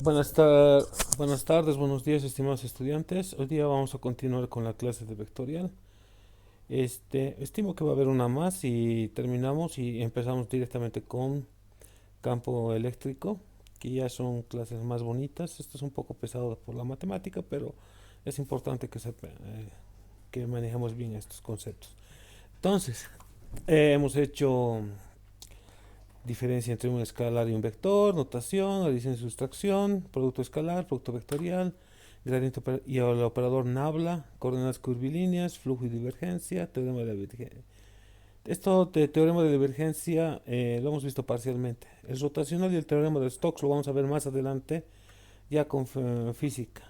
Buenas tardes, buenos días, estimados estudiantes. Hoy día vamos a continuar con la clase de vectorial. Estimo que va a haber una más y terminamos y empezamos directamente con campo eléctrico, que ya son clases más bonitas. Esto es un poco pesado por la matemática, pero es importante que manejemos bien estos conceptos. Entonces, hemos hecho diferencia entre un escalar y un vector, notación, adición y sustracción, producto escalar, producto vectorial, gradiente y el operador nabla, coordenadas curvilíneas, flujo y divergencia, teorema de la divergencia. Esto de teorema de divergencia lo hemos visto parcialmente. El rotacional y el teorema de Stokes lo vamos a ver más adelante, ya con física.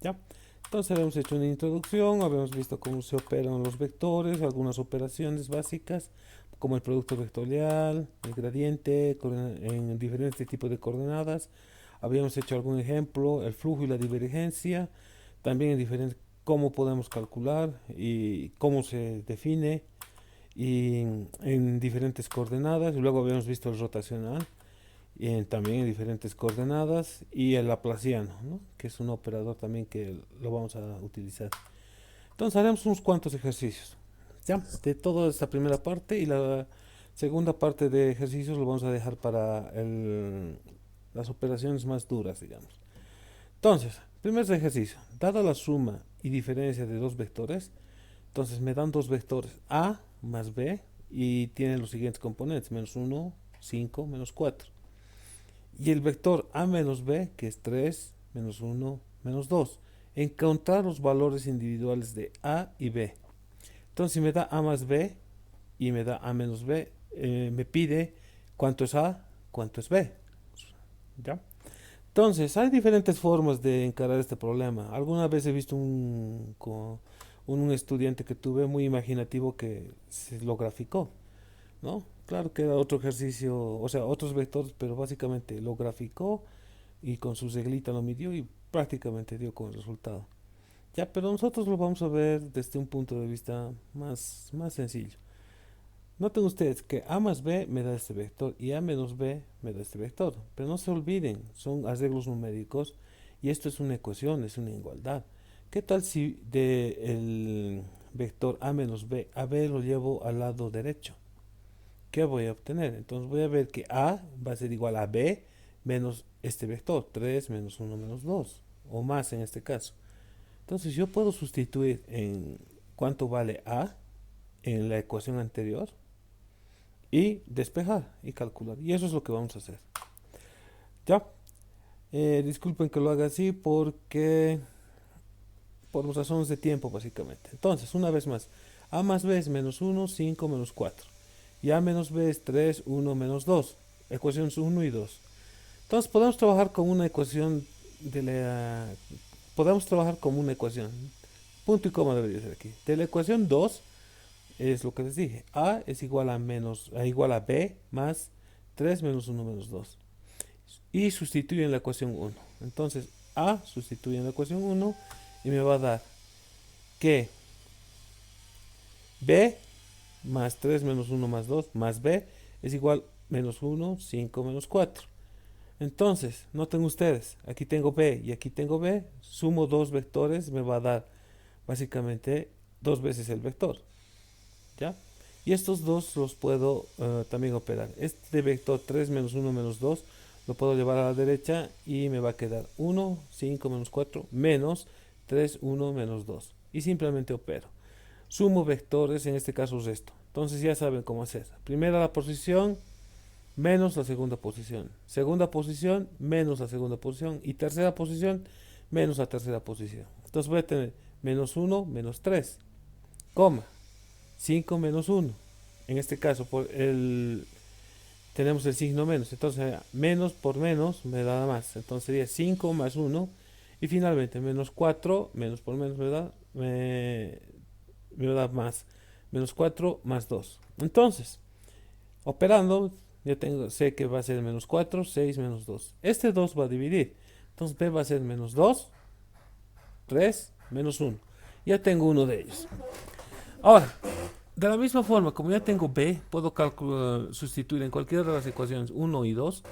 ¿Ya? Entonces habíamos hecho una introducción, habíamos visto cómo se operan los vectores, algunas operaciones básicas, como el producto vectorial, el gradiente, en diferentes tipos de coordenadas. Habíamos hecho algún ejemplo, el flujo y la divergencia, también en diferentes, cómo podemos calcular y cómo se define y en diferentes coordenadas. Luego habíamos visto el rotacional y también en diferentes coordenadas y el laplaciano, ¿no? Que es un operador también que lo vamos a utilizar. Entonces haremos unos cuantos ejercicios, ¿ya? De toda esta primera parte y la segunda parte de ejercicios lo vamos a dejar para las operaciones más duras, digamos. Entonces, primer ejercicio, dada la suma y diferencia de dos vectores, entonces me dan dos vectores A más B y tienen los siguientes componentes, menos uno, 5, menos 4. Y el vector A menos B, que es 3 menos uno menos 2. Encontrar los valores individuales de A y B. Entonces, si me da A más B y me da A menos B, me pide cuánto es A, cuánto es B. ¿Ya? Entonces, hay diferentes formas de encarar este problema. Alguna vez he visto un estudiante que tuve muy imaginativo que se lo graficó, ¿no? Claro que era otro ejercicio, o sea, otros vectores, pero básicamente lo graficó y con su reglita lo midió y prácticamente dio con el resultado. Ya, pero nosotros lo vamos a ver desde un punto de vista más sencillo. Noten ustedes que A más B me da este vector y A menos B me da este vector. Pero no se olviden, son arreglos numéricos y esto es una ecuación, es una igualdad. ¿Qué tal si de el vector A menos B, a B lo llevo al lado derecho? ¿Qué voy a obtener? Entonces voy a ver que A va a ser igual a B menos este vector, 3 menos uno menos 2 o más en este caso. Entonces yo puedo sustituir en cuánto vale A en la ecuación anterior y despejar y calcular. Y eso es lo que vamos a hacer. ¿Ya? Disculpen que lo haga así porque por razones de tiempo básicamente. Entonces, una vez más, A más B es menos uno 5 menos 4 y A menos B es 3 1 menos 2. Ecuaciones uno y 2. Entonces podemos trabajar con una ecuación de la... Podemos trabajar como una ecuación. Punto y coma debería ser aquí. De la ecuación 2 es lo que les dije. A es igual a B más 3 menos uno menos 2. Y sustituyen la ecuación uno. Entonces A sustituye en la ecuación uno y me va a dar que B más 3 menos uno más 2 más B es igual menos uno 5 menos 4. Entonces, noten ustedes, aquí tengo B y aquí tengo B, sumo dos vectores, me va a dar básicamente dos veces el vector, ¿ya? Y estos dos los puedo también operar. Este vector 3 menos uno menos 2 lo puedo llevar a la derecha y me va a quedar uno 5 menos 4 menos 3 1 menos 2. Y simplemente opero. Sumo vectores, en este caso resto. Entonces ya saben cómo hacer. Primera la posición menos la segunda posición. Segunda posición menos la segunda posición. Y tercera posición menos la tercera posición. Entonces voy a tener menos uno menos 3 coma 5 menos uno. En este caso, tenemos el signo menos. Entonces, menos por menos me da más. Entonces sería 5 más uno. Y finalmente, menos 4 menos por menos me da más. Menos 4 más 2. Entonces, operando, sé que va a ser menos 4 6 menos 2. Este 2 va a dividir. Entonces, B va a ser menos 2 3 menos uno. Ya tengo uno de ellos. Ahora, de la misma forma, como ya tengo B, puedo sustituir en cualquiera de las ecuaciones uno y 2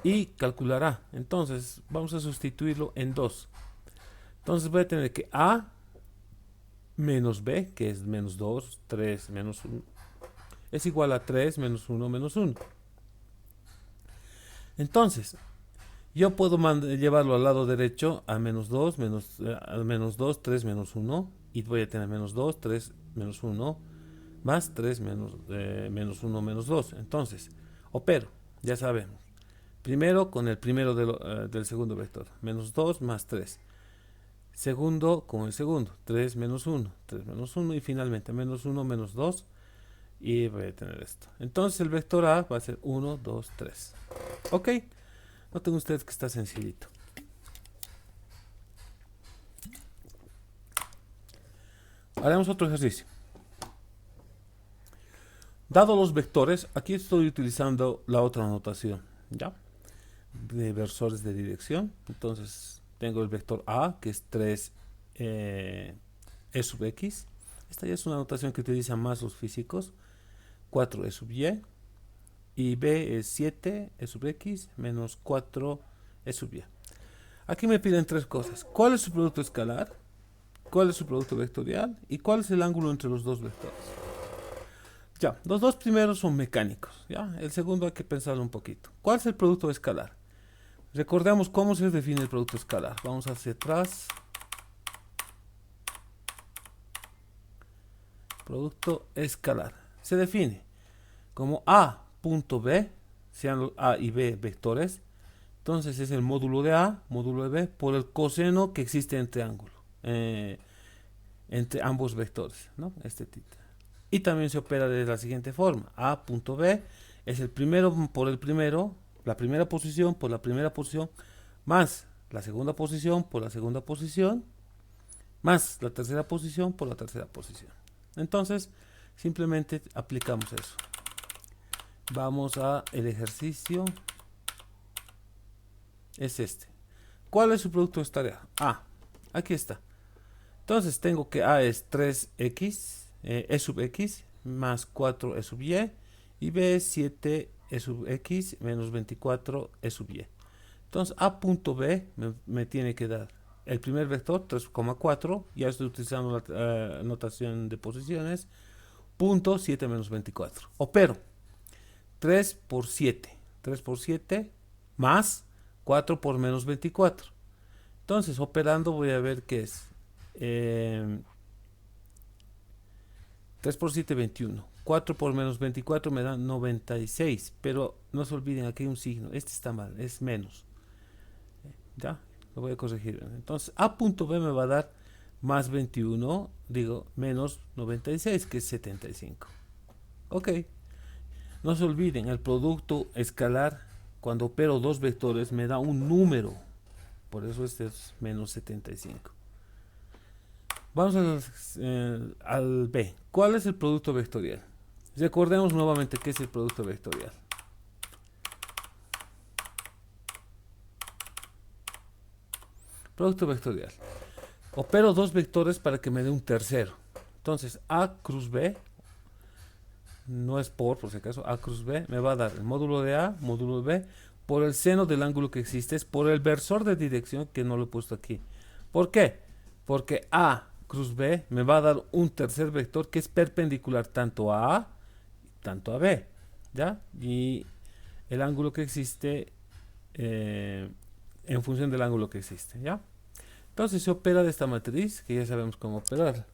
y calcular A. Entonces vamos a sustituirlo en 2. Entonces voy a tener que A menos B, que es menos 2, 3, menos 1, es igual a 3 menos 1 menos 1. Entonces, yo puedo llevarlo al lado derecho a menos 2, menos 2, 3 menos 1. Y voy a tener menos 2, 3 menos 1, más 3 menos 1 menos 2. Entonces, opero, ya sabemos. Primero con el primero del segundo vector. Menos 2 más 3. Segundo con el segundo. 3 menos 1. 3 menos 1 y finalmente menos 1 menos 2. Y voy a tener esto. Entonces el vector A va a ser 1, 2, 3. Ok. Noten ustedes que está sencillito. Haremos otro ejercicio. Dado los vectores, aquí estoy utilizando la otra notación, ¿ya? De versores de dirección. Entonces tengo el vector A, que es 3 E sub X. Esta ya es una notación que utilizan más los físicos. 4 E sub Y. Y B es 7 E sub X menos 4 E sub Y. Aquí me piden tres cosas. ¿Cuál es su producto escalar? ¿Cuál es su producto vectorial? ¿Y cuál es el ángulo entre los dos vectores? Ya, los dos primeros son mecánicos, ¿ya? El segundo hay que pensarlo un poquito. ¿Cuál es el producto escalar? Recordemos cómo se define el producto escalar. Vamos hacia atrás. Producto escalar. Se define como A punto B, sean los A y B vectores. Entonces es el módulo de A, módulo de B, por el coseno que existe entre ángulos. Entre ambos vectores, ¿no? Este tipo. Y también se opera de la siguiente forma. A punto B es el primero por el primero, la primera posición por la primera posición, más la segunda posición por la segunda posición, más la tercera posición por la tercera posición. Entonces, simplemente aplicamos eso. Vamos a el ejercicio. Es este. ¿Cuál es su producto de tarea? A. Aquí está. Entonces tengo que A es 3x, E sub x, más 4 E sub y, y B es 7 E sub x, menos 24 E sub y. Entonces A punto B me tiene que dar el primer vector, 3,4, ya estoy utilizando la notación de posiciones, punto 7 menos 24. Opero 3 por 7, 3 por 7, más 4 por menos 24. Entonces, operando voy a ver qué es. 3 por 7, 21. 4 por menos 24 me da 96. Pero no se olviden, aquí hay un signo. Este está mal, es menos. Ya, lo voy a corregir. Entonces, A punto B me va a dar más 21, digo, menos 96, que es 75. Ok. No se olviden, el producto escalar, cuando opero dos vectores, me da un número. Por eso este es menos 75. Vamos al B. ¿Cuál es el producto vectorial? Recordemos nuevamente qué es el producto vectorial. Producto vectorial. Opero dos vectores para que me dé un tercero. Entonces, A cruz B, no es por si acaso, A cruz B me va a dar el módulo de A, módulo de B, por el seno del ángulo que existe, es por el versor de dirección que no lo he puesto aquí. ¿Por qué? Porque A cruz B me va a dar un tercer vector que es perpendicular tanto a A, tanto a B, ¿ya? Y el ángulo que existe en función del ángulo que existe, ¿ya? Entonces se opera de esta matriz, que ya sabemos cómo operar.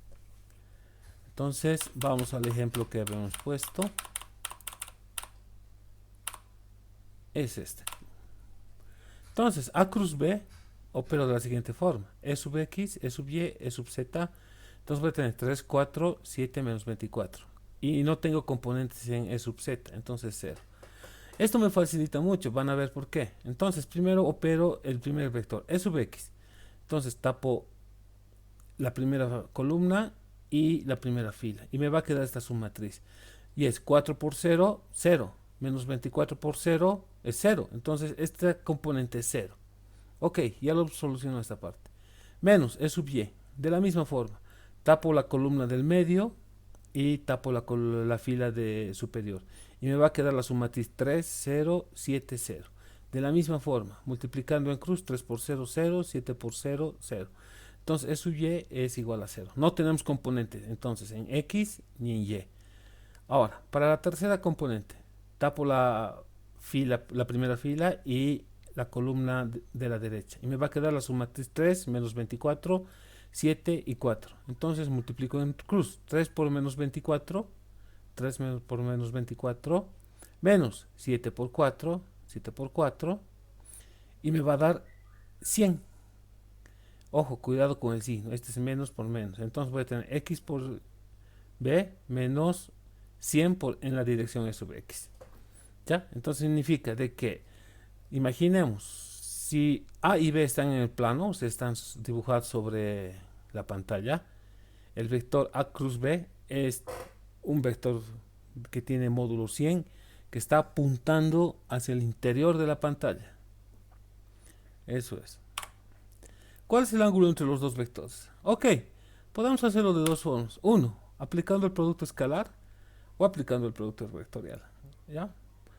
Entonces vamos al ejemplo que habíamos puesto. Es este. Entonces A cruz B opero de la siguiente forma. E sub X, E sub Y, E sub Z. Entonces voy a tener 3, 4, 7 menos 24. Y no tengo componentes en E sub Z, entonces 0. Esto me facilita mucho, van a ver por qué. Entonces primero opero el primer vector, E sub X. Entonces tapo la primera columna y la primera fila. Y me va a quedar esta submatriz. Y es 4 por 0, 0. Menos 24 por 0 es 0. Entonces este componente es 0. Ok, ya lo soluciono esta parte. Menos E sub Y. De la misma forma. Tapo la columna del medio y tapo la fila superior. Y me va a quedar la submatriz 3, 0, 7, 0. De la misma forma, multiplicando en cruz, 3 por 0, 0, 7 por 0, 0. Entonces, su y es igual a 0. No tenemos componentes, entonces, en x ni en y. Ahora, para la tercera componente, tapo la primera fila y la columna de la derecha. Y me va a quedar la suma 3 menos 24, 7 y 4. Entonces multiplico en cruz. 3 por menos 24, 3 por menos 24, menos 7 por 4, 7 por 4. Y me va a dar 100. Ojo, cuidado con el signo. Este es menos por menos. Entonces voy a tener x por b menos 100 en la dirección e sobre x. ¿Ya? Entonces significa de que, imaginemos, si A y B están en el plano, se están dibujados sobre la pantalla, el vector A cruz B es un vector que tiene módulo 100 que está apuntando hacia el interior de la pantalla. Eso es. ¿Cuál es el ángulo entre los dos vectores? Ok, podemos hacerlo de dos formas. Uno, aplicando el producto escalar o aplicando el producto vectorial. ¿Ya?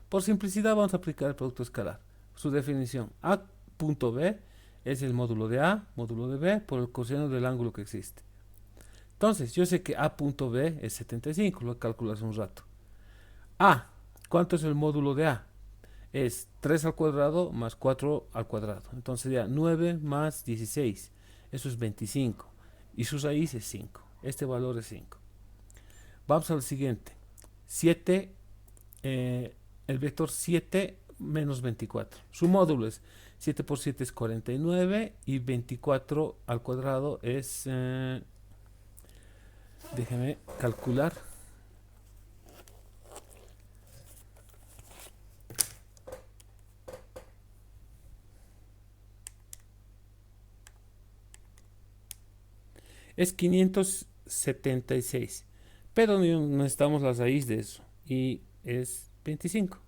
Por simplicidad vamos a aplicar el producto escalar. Su definición, A punto B es el módulo de A, módulo de B, por el coseno del ángulo que existe. Entonces, yo sé que A punto B es 75, lo calculé hace un rato. A, ¿cuánto es el módulo de A? Es 3 al cuadrado más 4 al cuadrado. Entonces sería 9 más 16. Eso es 25. Y su raíz es 5. Este valor es 5. Vamos al siguiente. 7, el vector 7 menos 24. Su módulo es 7 por 7 es 49 y 24 al cuadrado es... déjeme calcular. Es 576. Pero no necesitamos la raíz de eso. Y es 25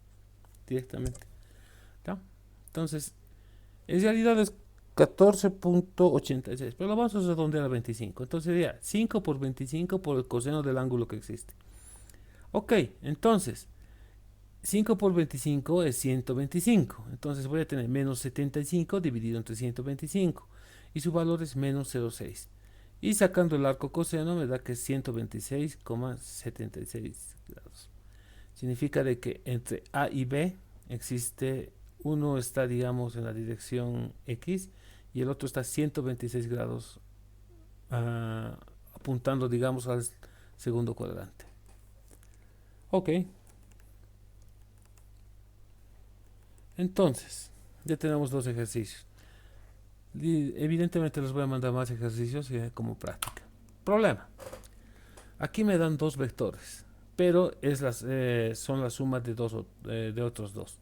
directamente. ¿Tá? Entonces, en realidad es 14.86. Pero lo vamos a redondear a 25. Entonces sería 5 por 25 por el coseno del ángulo que existe. Ok, entonces 5 por 25 es 125. Entonces voy a tener menos 75 dividido entre 125. Y su valor es menos 0,6. Y sacando el arco coseno me da que es 126,76 grados. Significa de que entre A y B existe, uno está digamos en la dirección X y el otro está 126 grados apuntando digamos al segundo cuadrante. Ok. Entonces, ya tenemos dos ejercicios. Evidentemente les voy a mandar más ejercicios como práctica. Problema. Aquí me dan dos vectores, pero son la suma de otros dos.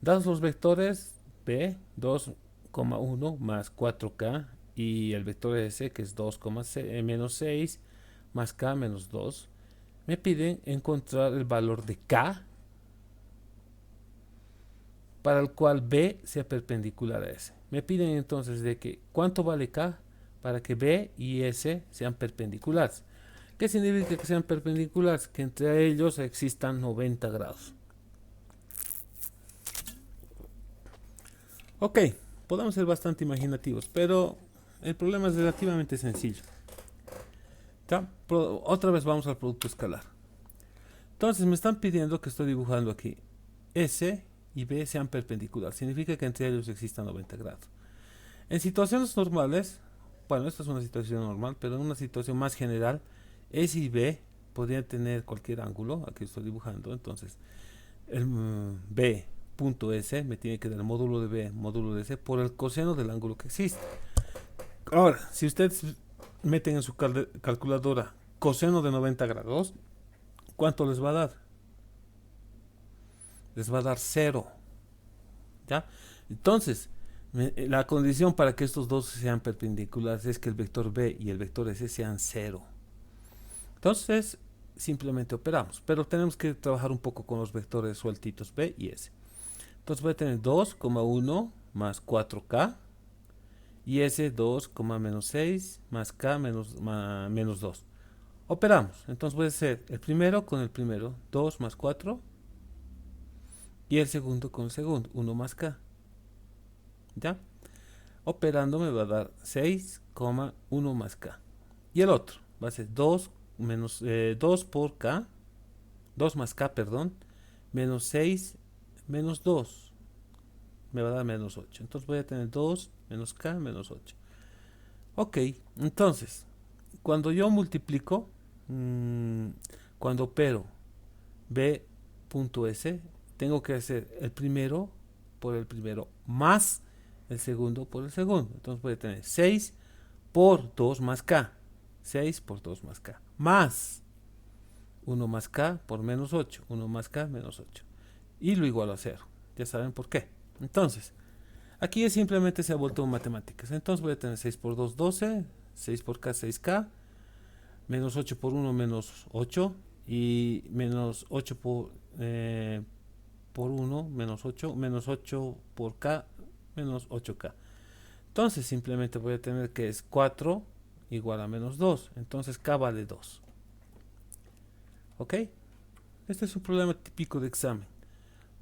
Dados los vectores B, 2,1 más 4K y el vector S que es 2, menos 6 más K menos 2, me piden encontrar el valor de K para el cual B sea perpendicular a S. Me piden entonces de que cuánto vale K para que B y S sean perpendiculares. ¿Qué significa que sean perpendiculares? Que entre ellos existan 90 grados. Ok, podemos ser bastante imaginativos, pero el problema es relativamente sencillo. Otra vez vamos al producto escalar. Entonces me están pidiendo que estoy dibujando aquí S y B sean perpendiculares. Significa que entre ellos existan 90 grados. En situaciones normales, bueno, esta es una situación normal, pero en una situación más general, S y B podrían tener cualquier ángulo. Aquí estoy dibujando. Entonces, el B punto S me tiene que dar el módulo de B, módulo de S, por el coseno del ángulo que existe. Ahora, si ustedes meten en su calculadora coseno de 90 grados, ¿cuánto les va a dar? Les va a dar 0. ¿Ya? Entonces, la condición para que estos dos sean perpendiculares es que el vector B y el vector S sean 0. Entonces, simplemente operamos. Pero tenemos que trabajar un poco con los vectores sueltitos B y S. Entonces voy a tener 2,1 más 4K y S 2, menos 6 más K menos 2. Operamos. Entonces voy a hacer el primero con el primero. 2 más 4 y el segundo con el segundo, 1 más k. ¿Ya? Operando me va a dar 6,1 más k. Y el otro va a ser 2 menos 2 por k, 2 más k, perdón, menos 6 menos 2 me va a dar menos 8. Entonces voy a tener 2 menos k menos 8. Ok, entonces, cuando yo multiplico, cuando opero b.s, tengo que hacer el primero por el primero más el segundo por el segundo. Entonces voy a tener 6 por 2 más k. 6 por 2 más k. Más 1 más k por menos 8. 1 más k menos 8. Y lo igualo a 0. Ya saben por qué. Entonces, aquí simplemente se ha vuelto matemáticas. Entonces voy a tener 6 por 2, 12. 6 por k, 6k. Menos 8 por 1, menos 8. Y menos 8 por 1, menos 8. Menos 8 por k, menos 8k. Entonces simplemente voy a tener que es 4 igual a menos 2. Entonces k vale 2. ¿Ok? Este es un problema típico de examen.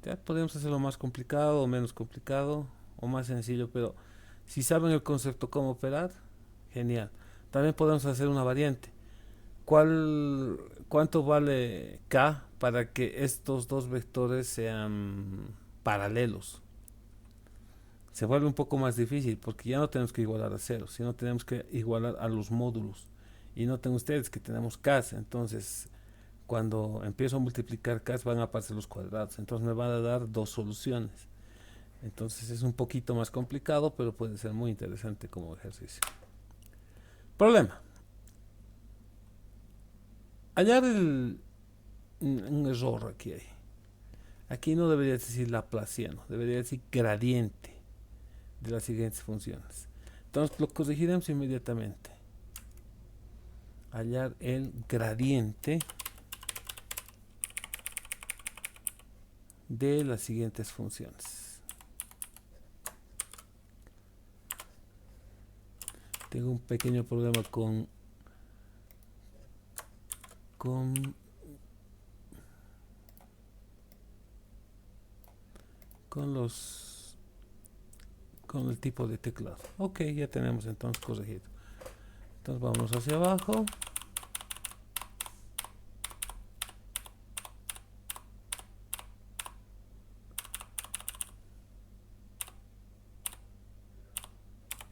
Ya podemos hacerlo más complicado o menos complicado o más sencillo, pero si saben el concepto cómo operar, genial. También podemos hacer una variante. ¿Cuánto vale k para que estos dos vectores sean paralelos? Se vuelve un poco más difícil porque ya no tenemos que igualar a 0, sino tenemos que igualar a los módulos. Y noten ustedes que tenemos k, entonces cuando empiezo a multiplicar k van a aparecer los cuadrados, entonces me van a dar dos soluciones. Entonces es un poquito más complicado, pero puede ser muy interesante como ejercicio. Problema. Hallar un error aquí hay. Aquí no debería decir laplaciano, debería decir gradiente de las siguientes funciones. Entonces lo corregiremos inmediatamente. Hallar el gradiente de las siguientes funciones. Tengo un pequeño problema con el tipo de teclado. Ok, ya tenemos entonces corregido. Entonces vamos hacia abajo.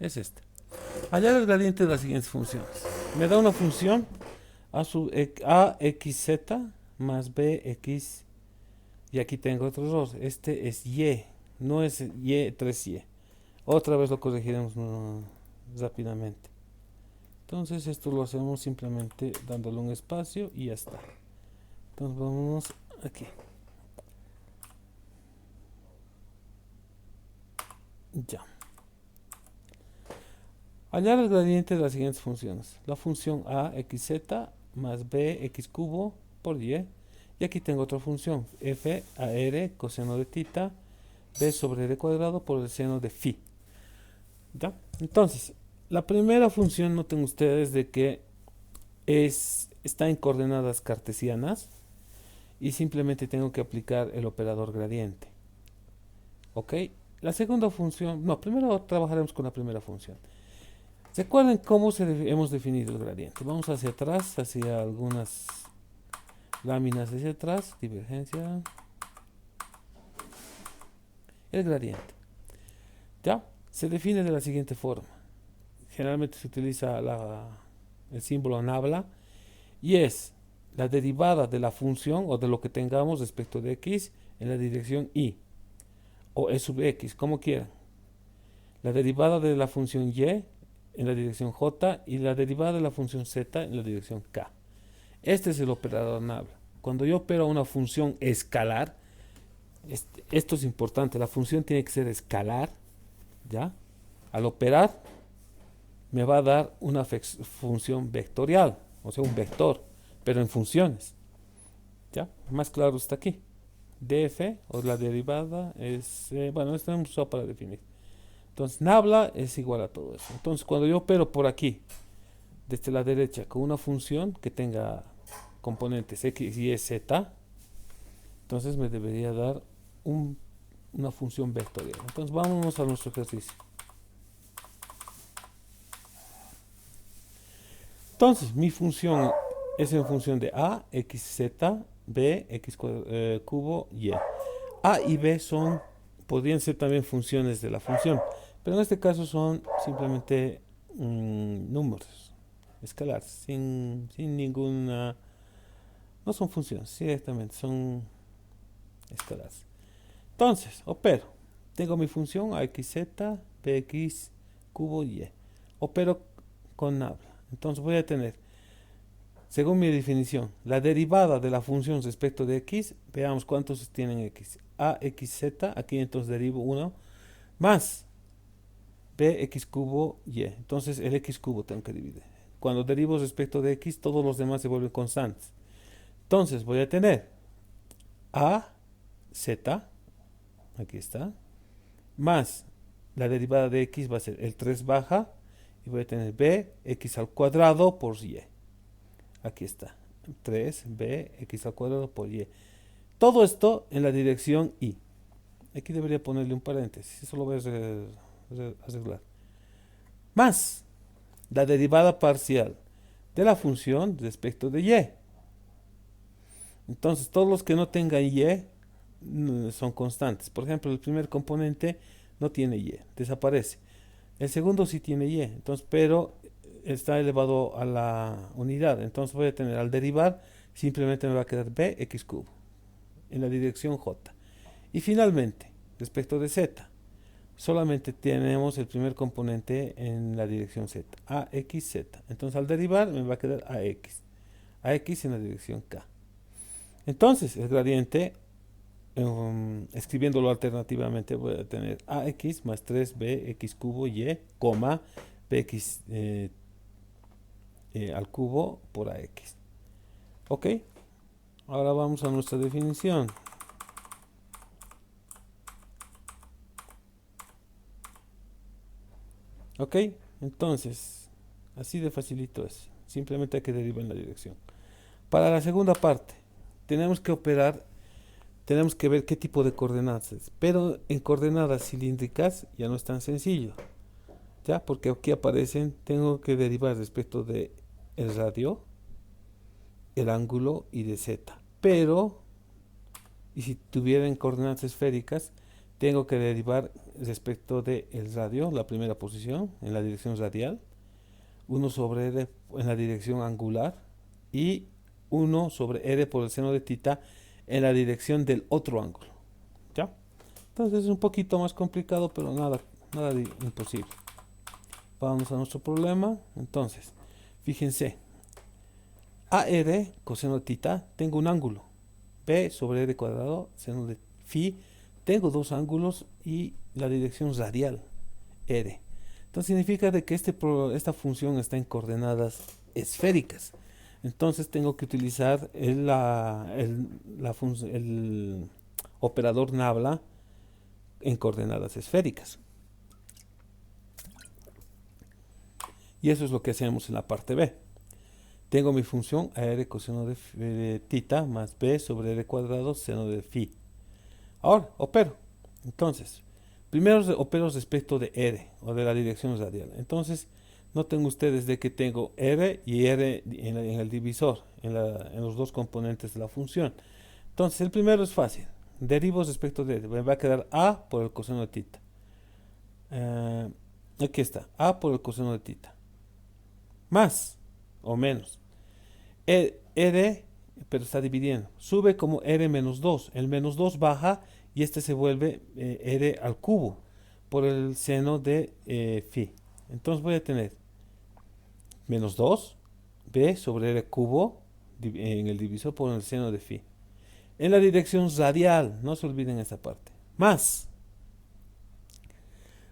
Es este. Hallar el gradiente de las siguientes funciones. Me da una función a sub axz más bx, y aquí tengo otro error. Este es y, no es y 3y. Otra vez lo corregiremos rápidamente. Entonces esto lo hacemos simplemente dándole un espacio y ya está. Entonces vamos aquí. Ya. Hallar el gradiente de las siguientes funciones. La función a xz más b x cubo por y. Y aquí tengo otra función, f a r coseno de tita b sobre r cuadrado por el seno de phi. ¿Ya? Entonces, la primera función, noten ustedes de que está en coordenadas cartesianas y simplemente tengo que aplicar el operador gradiente. ¿Ok? La segunda función, no, primero trabajaremos con la primera función. Recuerden cómo hemos definido el gradiente. Vamos hacia atrás, hacia algunas láminas hacia atrás, divergencia, el gradiente. ¿Ya? Se define de la siguiente forma. Generalmente se utiliza el símbolo nabla y es la derivada de la función o de lo que tengamos respecto de x en la dirección y o e sub x, como quieran. La derivada de la función y en la dirección j y la derivada de la función z en la dirección k. Este es el operador nabla. Cuando yo opero una función escalar, esto es importante, la función tiene que ser escalar, ¿ya? Al operar me va a dar una función vectorial, o sea, un vector, pero en funciones, ¿ya? Más claro está aquí. df, o la derivada, es, bueno, esto hemos usado para definir. Entonces, nabla es igual a todo eso. Entonces, cuando yo opero por aquí, desde la derecha, con una función que tenga componentes x, y z, entonces me debería dar un- una función vectorial. Entonces vámonos a nuestro ejercicio. Entonces mi función es en función de a, x, z, b, cubo, y. A y b podrían ser también funciones de la función, pero en este caso son simplemente números escalares, sin ninguna, no son funciones, directamente son escalares. Entonces, opero. Tengo mi función a x, z, bx, cubo, y. Opero con nabla. Entonces voy a tener, según mi definición, la derivada de la función respecto de x. Veamos cuántos tienen x. A, x, z, aquí entonces derivo 1, más bx cubo, y. Entonces el x cubo tengo que dividir. Cuando derivo respecto de x, todos los demás se vuelven constantes. Entonces voy a tener a, z, aquí está, más la derivada de x va a ser el 3 baja, y voy a tener b, x al cuadrado por y. Aquí está, 3b, x al cuadrado por y. Todo esto en la dirección y. Aquí debería ponerle un paréntesis, eso lo voy a arreglar. Más la derivada parcial de la función respecto de y. Entonces, todos los que no tengan y son constantes. Por ejemplo, el primer componente no tiene y, desaparece. El segundo sí tiene y, entonces, pero está elevado a la unidad. Entonces voy a tener, al derivar, simplemente me va a quedar bx cubo en la dirección j. Y finalmente, respecto de z, solamente tenemos el primer componente en la dirección z, ax, z. Entonces al derivar me va a quedar ax en la dirección k. Entonces el gradiente, escribiéndolo alternativamente, voy a tener ax más 3bx cubo y, coma, bx al cubo por ax. ¿Ok? Ahora vamos a nuestra definición. ¿Ok? Entonces, así de facilito es. Simplemente hay que derivar en la dirección. Para la segunda parte, tenemos que operar, tenemos que ver qué tipo de coordenadas es. Pero en coordenadas cilíndricas ya no es tan sencillo. ¿Ya? Porque aquí aparecen, tengo que derivar respecto de el radio, el ángulo y de z. Pero, y si tuviera en coordenadas esféricas, tengo que derivar respecto de el radio, la primera posición, en la dirección radial, 1 sobre r en la dirección angular y 1 sobre r por el seno de tita en la dirección del otro ángulo. ¿Ya? Entonces es un poquito más complicado, pero nada de imposible. Vamos a nuestro problema. Entonces, fíjense, AR coseno de tita, tengo un ángulo. B sobre r cuadrado, seno de phi, tengo dos ángulos y la dirección radial, r. Entonces significa de que esta función está en coordenadas esféricas. Entonces tengo que utilizar el operador nabla en coordenadas esféricas. Y eso es lo que hacemos en la parte B. Tengo mi función AR coseno de tita más B sobre R cuadrado seno de phi. Ahora, opero. Entonces, primero opero respecto de R o de la dirección radial. Entonces, noten ustedes de que tengo R y R en el divisor, en los dos componentes de la función. Entonces, el primero es fácil. Derivo respecto de R. Me va a quedar A por el coseno de tita. Eh, Aquí está. A por el coseno de tita. Más o menos. R, pero está dividiendo. Sube como R menos 2. El menos 2 baja y este se vuelve R al cubo por el seno de phi. Entonces voy a tener menos 2 B sobre R cubo en el divisor por el seno de phi. En la dirección radial, no se olviden esta parte. Más.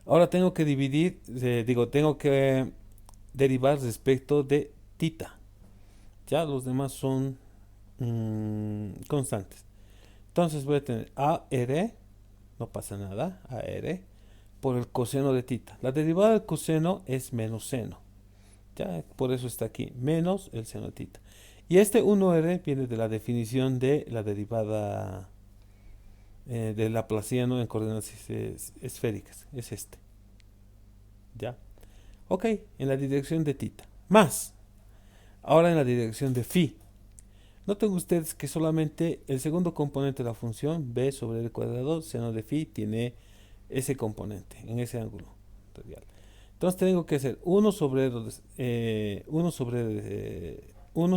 Ahora tengo que dividir, tengo que derivar respecto de tita. Ya los demás son constantes. Entonces voy a tener AR, no pasa nada, AR, por el coseno de tita. La derivada del coseno es menos seno. Ya, por eso está aquí, menos el seno de tita. Y este 1R viene de la definición de la derivada del laplaciano en coordenadas esféricas. Es este. ¿Ya? Ok, en la dirección de tita. Más. Ahora en la dirección de phi. Noten ustedes que solamente el segundo componente de la función b sobre el cuadrado seno de phi tiene ese componente en ese ángulo radial. Entonces tengo que hacer 1 sobre 1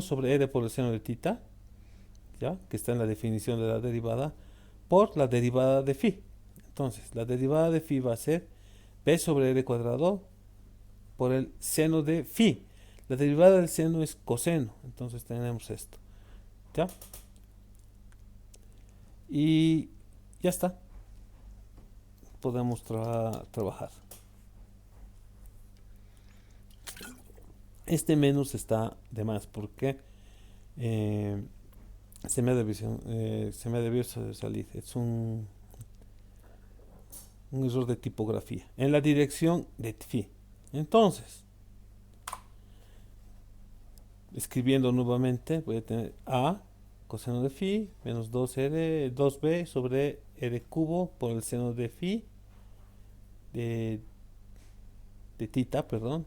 sobre r por el seno de tita, ¿ya? Que está en la definición de la derivada, por la derivada de phi. Entonces, la derivada de phi va a ser b sobre r cuadrado por el seno de phi. La derivada del seno es coseno, entonces tenemos esto, ¿ya? Y ya está, podemos trabajar. Este menos está de más porque eh, se me debió salir. Es un error de tipografía. En la dirección de phi. Entonces, escribiendo nuevamente, voy a tener a coseno de phi menos 2b sobre r cubo por el seno de phi de, de tita, perdón,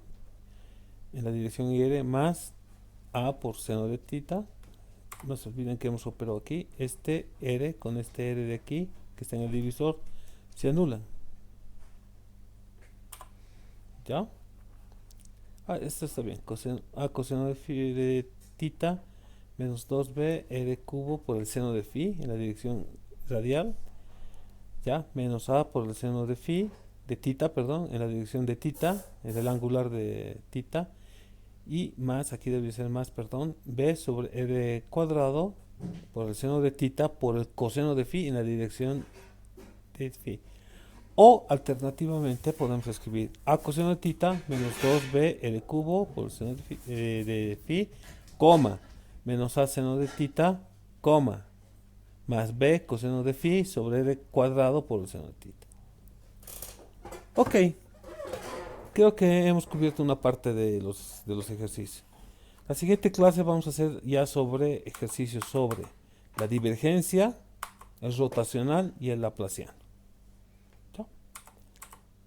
en la dirección ir más a por seno de tita. No se olviden que hemos operado aquí. Este r con este r de aquí, que está en el divisor, se anulan. ¿Ya? Esto está bien. Coseno de phi de tita menos 2b r cubo por el seno de phi en la dirección radial. ¿Ya? Menos a por el seno de phi de tita, perdón, en la dirección de tita, en el angular de tita. Y más, aquí debe ser más, perdón, b sobre r cuadrado por el seno de tita por el coseno de phi en la dirección de phi. O alternativamente podemos escribir a coseno de tita menos 2b r cubo por el seno de phi, coma, menos a seno de tita, coma, más b coseno de phi sobre r cuadrado por el seno de tita. Ok, creo que hemos cubierto una parte de los ejercicios. La siguiente clase vamos a hacer ya sobre ejercicios sobre la divergencia, el rotacional y el laplaciano. ¿Ya?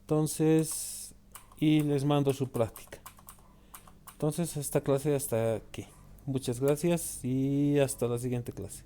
Entonces, y les mando su práctica. Entonces, esta clase hasta aquí. Muchas gracias y hasta la siguiente clase.